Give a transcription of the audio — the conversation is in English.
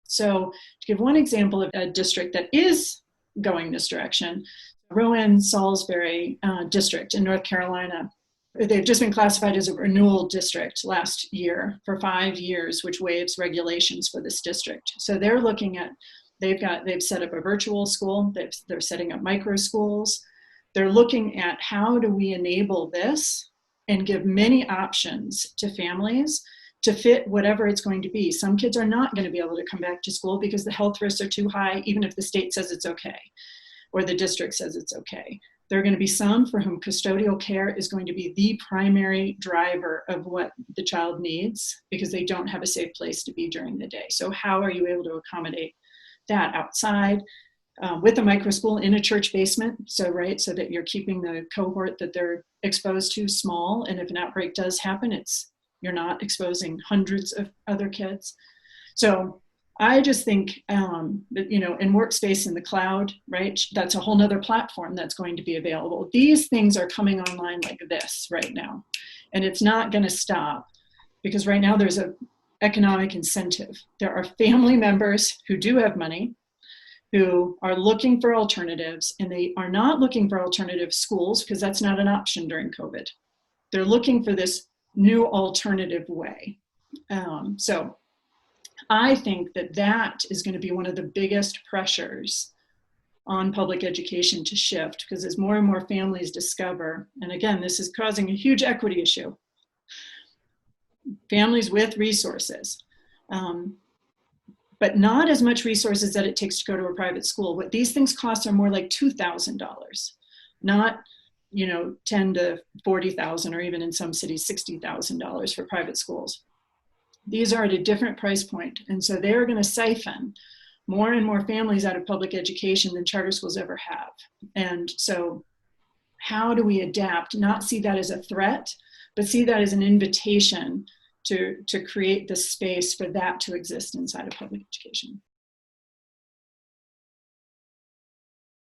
So to give one example of a district that is going this direction, Rowan-Salisbury district in North Carolina, they've just been classified as a renewal district last year for 5 years, which waives regulations for this district. So they're looking at, they've set up a virtual school, they're setting up micro schools. They're looking at how do we enable this and give many options to families to fit whatever it's going to be. Some kids are not going to be able to come back to school because the health risks are too high, even if the state says it's okay, or the district says it's okay. There are going to be some for whom custodial care is going to be the primary driver of what the child needs because they don't have a safe place to be during the day. So how are you able to accommodate that outside with a micro school in a church basement? So, right, so that you're keeping the cohort that they're exposed to small. And if an outbreak does happen, you're not exposing hundreds of other kids. So I just think that, in workspace in the cloud, right, that's a whole nother platform that's going to be available. These things are coming online like this right now, and it's not going to stop because right now there's an economic incentive. There are family members who do have money who are looking for alternatives, and they are not looking for alternative schools because that's not an option during COVID. They're looking for this new alternative way. So I think that is going to be one of the biggest pressures on public education to shift, because as more and more families discover, and again, this is causing a huge equity issue, families with resources, but not as much resources that it takes to go to a private school. What these things cost are more like $2,000, not $10,000 to $40,000, or even in some cities $60,000 for private schools. These are at a different price point, and so they're going to siphon more and more families out of public education than charter schools ever have. And so how do we adapt, not see that as a threat, but see that as an invitation to create the space for that to exist inside of public education?